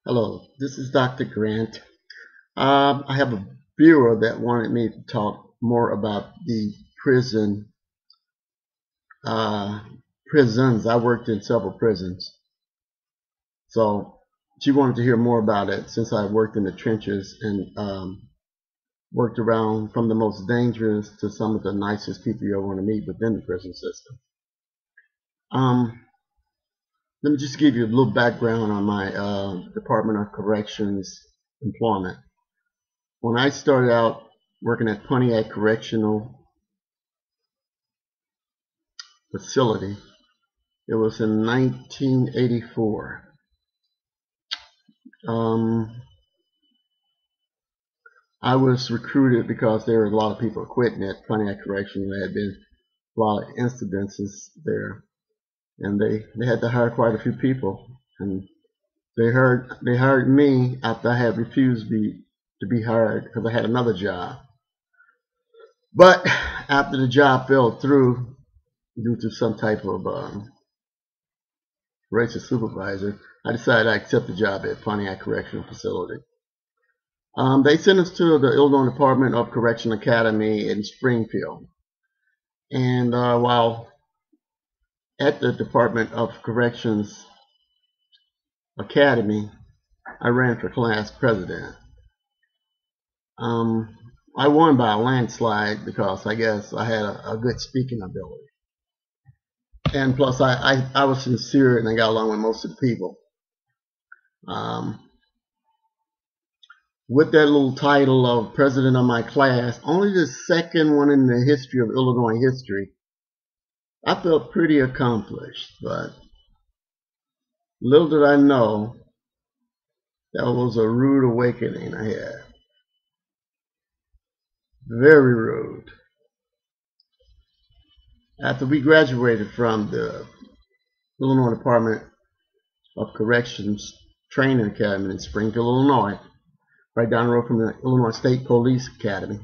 Hello, this is Dr. Grant. I have a viewer that wanted me to talk more about the prisons. I worked in several prisons. So she wanted to hear more about it since I worked in the trenches and worked around from the most dangerous to some of the nicest people you'll want to meet within the prison system. Let me just give you a little background on my Department of Corrections employment. When I started out working at Pontiac Correctional Facility, it was in 1984. I was recruited because there were a lot of people quitting at Pontiac Correctional. There had been a lot of incidences there, and they had to hire quite a few people. And they hired me after I had refused to be hired because I had another job. But after the job fell through due to some type of racist supervisor, I decided I accept the job at Pontiac Correctional Facility. They sent us to the Illinois Department of Correction Academy in Springfield. And while at the Department of Corrections Academy, I ran for class president. I won by a landslide because I guess I had a good speaking ability. And plus I was sincere and I got along with most of the people. With that little title of president of my class, only the second one in the history of Illinois history, I felt pretty accomplished. But little did I know that was a rude awakening I had. Very rude. After we graduated from the Illinois Department of Corrections Training Academy in Springfield, Illinois, right down the road from the Illinois State Police Academy,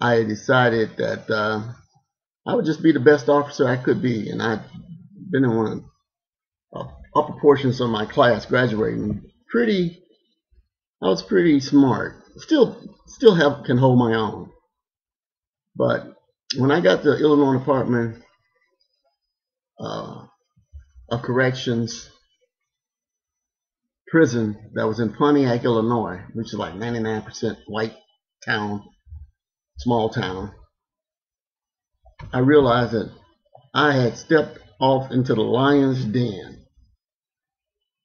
I decided that I would just be the best officer I could be, and I've been in one of upper portions of my class graduating. I was pretty smart. Still can hold my own. But when I got to the Illinois Department of Corrections prison that was in Pontiac, Illinois, which is like 99% white town, small town, I realized that I had stepped off into the lion's den.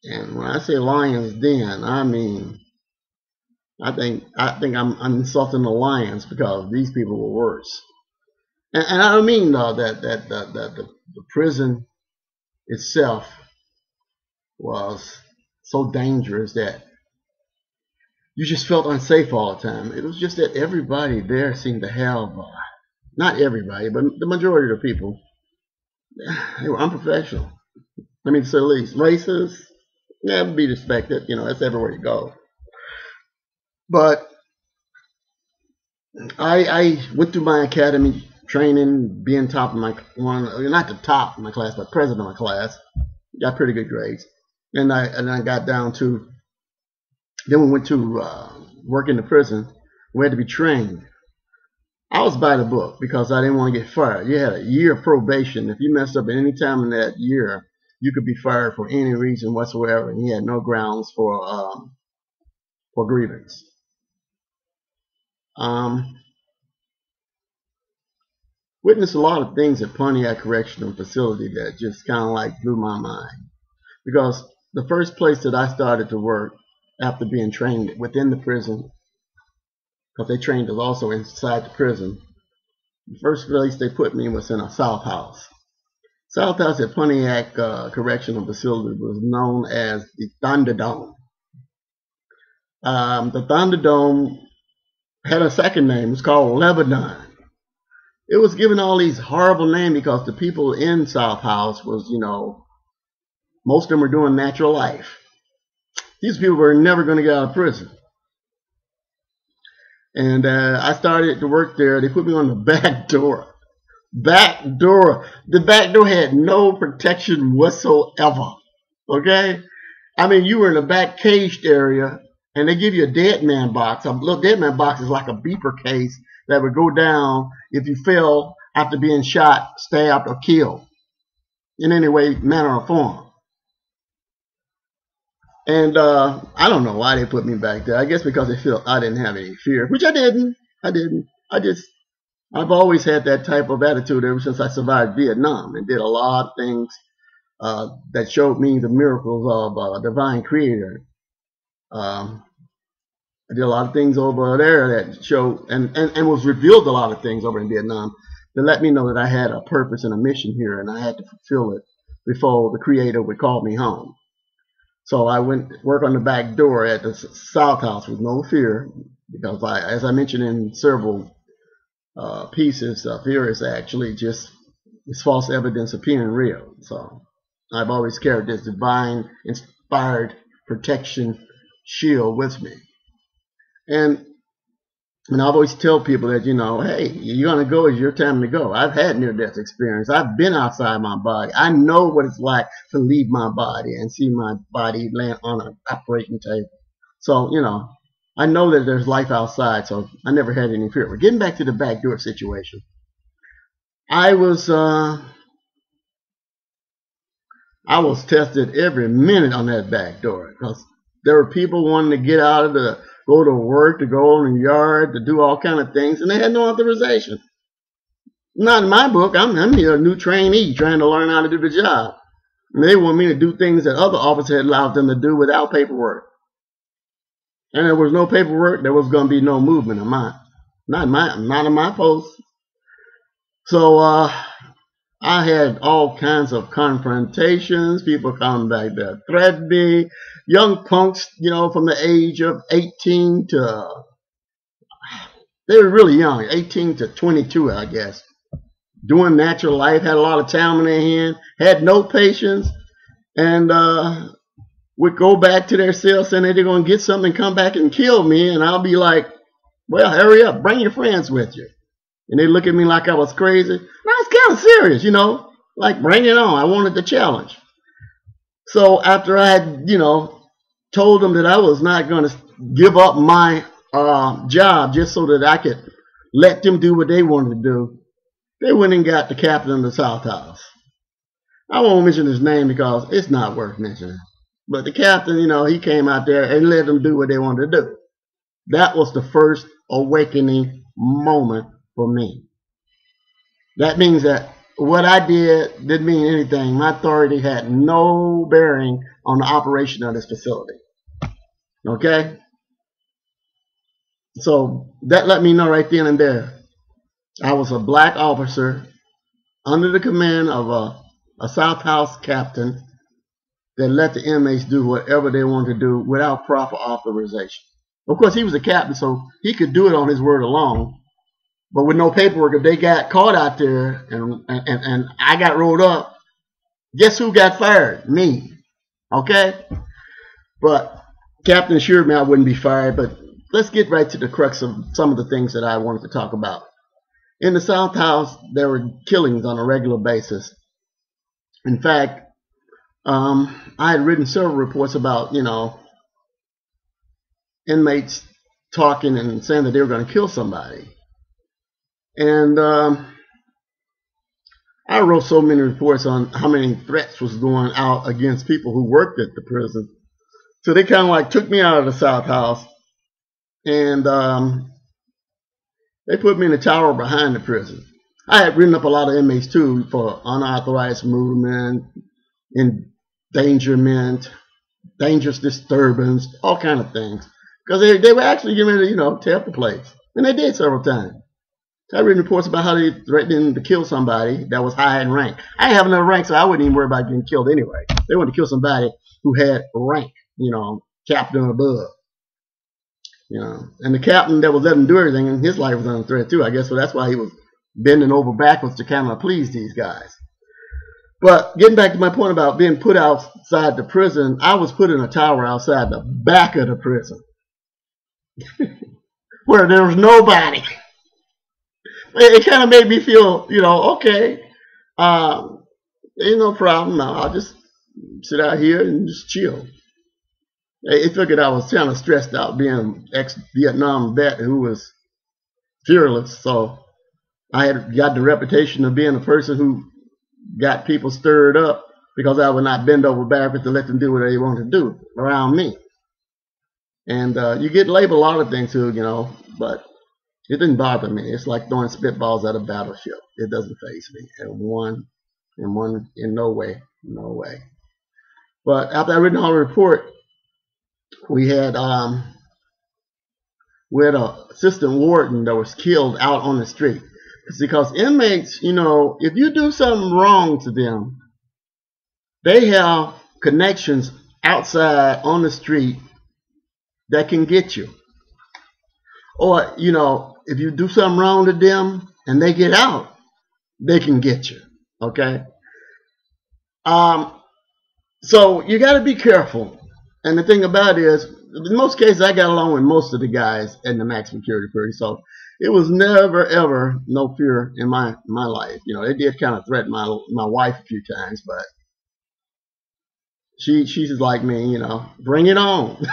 And when I say lion's den, I mean I think I'm insulting the lions because these people were worse. And I don't mean though that the prison itself was so dangerous that you just felt unsafe all the time. It was just that everybody there seemed to have, not everybody, but the majority of the people, they were unprofessional. I mean, to say the least. Racist, yeah, be respected. You know, that's everywhere you go. But I went through my academy training, being top of my not the top of my class, but president of my class. Got pretty good grades, and I got down to. Then we went to work in the prison. We had to be trained. I was by the book because I didn't want to get fired. You had a year of probation. If you messed up at any time in that year, you could be fired for any reason whatsoever, and you had no grounds for grievance. Witnessed a lot of things at Pontiac Correctional Facility that just kind of like blew my mind. Because the first place that I started to work after being trained within the prison, because they trained us also inside the prison, the first place they put me was in a South House. South House at Pontiac Correctional Facility was known as the Thunderdome. The Thunderdome had a second name. It was called Lebanon. It was given all these horrible names because the people in South House was, you know, most of them were doing natural life. These people were never going to get out of prison. And I started to work there. They put me on the back door. Back door. The back door had no protection whatsoever. Okay? I mean, you were in the back caged area, and they give you a dead man box. A little dead man box is like a beeper case that would go down if you fell after being shot, stabbed, or killed in any way, manner, or form. And I don't know why they put me back there. I guess because they felt I didn't have any fear, which I didn't. I've always had that type of attitude ever since I survived Vietnam and did a lot of things that showed me the miracles of a divine creator. I did a lot of things over there that showed and was revealed a lot of things over in Vietnam that let me know that I had a purpose and a mission here, and I had to fulfill it before the creator would call me home. So I went to work on the back door at the South House with no fear, because as I mentioned in several pieces, fear is actually just it's false evidence appearing real. So I've always carried this divine inspired protection shield with me. And I always tell people that, hey, you're going to go, it's your time to go. I've had near-death experience. I've been outside my body. I know what it's like to leave my body and see my body land on an operating table. So, I know that there's life outside, so I never had any fear. But getting back to the back door situation, I was tested every minute on that back door, because there were people wanting to get out of go to work, to go in the yard, to do all kind of things, and they had no authorization. Not in my book. I'm here, a new trainee trying to learn how to do the job. And they want me to do things that other officers had allowed them to do without paperwork. And there was no paperwork, there was going to be no movement of mine. Not in my post. So I had all kinds of confrontations, people coming back there threatening me, young punks, from the age of 18 to, they were really young, 18 to 22, I guess. Doing natural life, had a lot of time in their hand, had no patience, and would go back to their cell saying they're going to get something and come back and kill me, and I'll be like, well, hurry up, bring your friends with you. And they look at me like I was crazy. And I was kind of serious, like bring it on. I wanted the challenge. So after I had, told them that I was not going to give up my job just so that I could let them do what they wanted to do, they went and got the captain of the South House. I won't mention his name because it's not worth mentioning. But the captain, he came out there and let them do what they wanted to do. That was the first awakening moment for me. That means that what I did didn't mean anything. My authority had no bearing on the operation of this facility. Okay? So that let me know right then and there. I was a black officer under the command of a South House captain that let the inmates do whatever they wanted to do without proper authorization. Of course, he was a captain, so he could do it on his word alone. But with no paperwork, if they got caught out there and I got rolled up, guess who got fired? Me. Okay? But Captain assured me I wouldn't be fired. But let's get right to the crux of some of the things that I wanted to talk about. In the South House, there were killings on a regular basis. In fact, I had written several reports about, inmates talking and saying that they were going to kill somebody. And I wrote so many reports on how many threats was going out against people who worked at the prison. So they kind of like took me out of the South House, and they put me in the tower behind the prison. I had written up a lot of inmates too for unauthorized movement, endangerment, dangerous disturbance, all kind of things. Because they were actually getting ready to, tear up the place. And they did several times. I've written reports about how they threatened to kill somebody that was high in rank. I didn't have enough rank, so I wouldn't even worry about getting killed anyway. They wanted to kill somebody who had rank, captain or above. And the captain that was letting them do everything, and his life was under threat too, I guess. So that's why he was bending over backwards to kind of please these guys. But getting back to my point about being put outside the prison, I was put in a tower outside the back of the prison where there was nobody. It kind of made me feel, okay, ain't no problem. I'll just sit out here and just chill. They figured I was kind of stressed out being an ex-Vietnam vet who was fearless. So I had got the reputation of being a person who got people stirred up because I would not bend over backwards to let them do what they want to do around me. And you get labeled a lot of things too, but it didn't bother me. It's like throwing spitballs at a battleship. It doesn't faze me. In no way. But after I written all the report, we had an assistant warden that was killed out on the street. It's because inmates, if you do something wrong to them, they have connections outside on the street that can get you. Or, if you do something wrong to them and they get out, they can get you. Okay? So you got to be careful. And the thing about it is, in most cases, I got along with most of the guys in the maximum security period. So it was never, ever no fear in my life. They did kind of threaten my wife a few times, but she's like me, bring it on.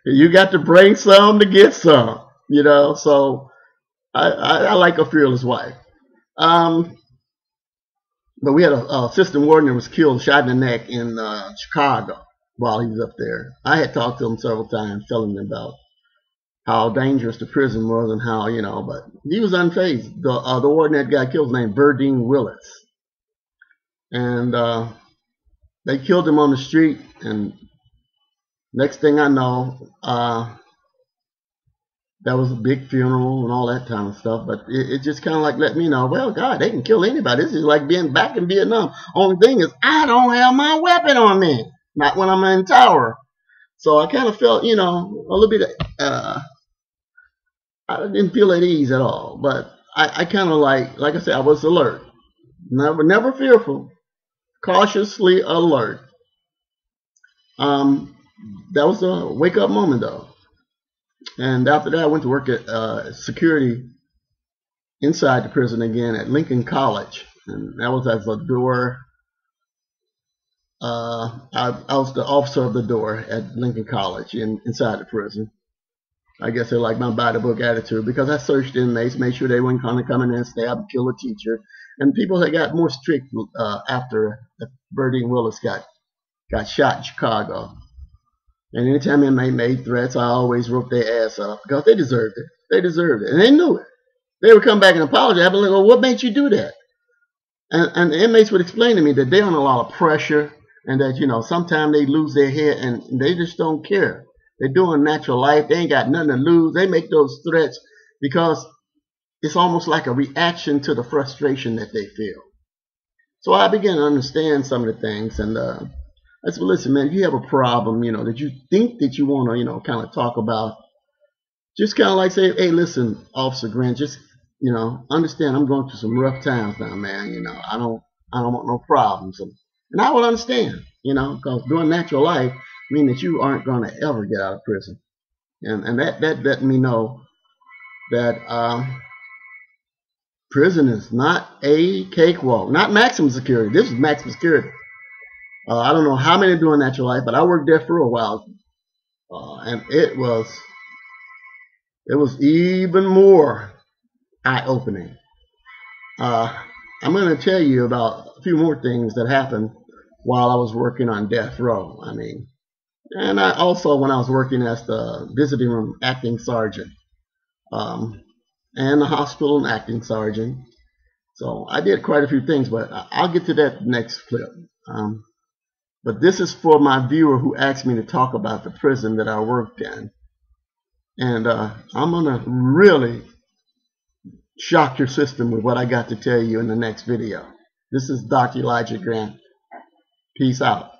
You got to bring some to get some, So I like a fearless wife. But we had a assistant warden that was killed, shot in the neck in Chicago while he was up there. I had talked to him several times, telling him about how dangerous the prison was and how, but he was unfazed. The warden that got killed was named Verdine Willis. And they killed him on the street, and next thing I know, that was a big funeral and all that kind of stuff. But it just kind of like let me know, well, God, they can kill anybody. This is like being back in Vietnam. Only thing is, I don't have my weapon on me. Not when I'm in tower. So I kind of felt, a little bit, I didn't feel at ease at all. But I kind of like I said, I was alert. Never fearful. Cautiously alert. That was a wake-up moment, though. And after that, I went to work at security inside the prison again at Lincoln College. And that was as a door. I was the officer of the door at Lincoln College inside the prison. I guess they like my by-the-book attitude because I searched inmates, made sure they weren't going to come in there and stab and kill a teacher. And people that got more strict after Verdine Willis got shot in Chicago. And anytime an inmate made threats, I always wrote their ass up because they deserved it. They deserved it. And they knew it. They would come back and apologize. I'd be like, well, what made you do that? And the inmates would explain to me that they're under a lot of pressure and that, sometimes they lose their head and they just don't care. They're doing natural life. They ain't got nothing to lose. They make those threats because it's almost like a reaction to the frustration that they feel. So I began to understand some of the things, and I said, well, listen, man, if you have a problem, that you think that you want to, kind of talk about, just kind of like say, hey, listen, Officer Grant, just, understand I'm going through some rough times now, man. I don't want no problems. And I will understand, because doing natural life means that you aren't going to ever get out of prison. And that let me know that prison is not a cakewalk, not maximum security. This is maximum security. I don't know how many are doing natural life, but I worked there for a while, and it was even more eye-opening. I'm going to tell you about a few more things that happened while I was working on death row. And I also when I was working as the visiting room acting sergeant, and the hospital and acting sergeant. So I did quite a few things, but I'll get to that next clip. But this is for my viewer who asked me to talk about the prison that I worked in. And I'm going to really shock your system with what I got to tell you in the next video. This is Dr. Elijah Grant. Peace out.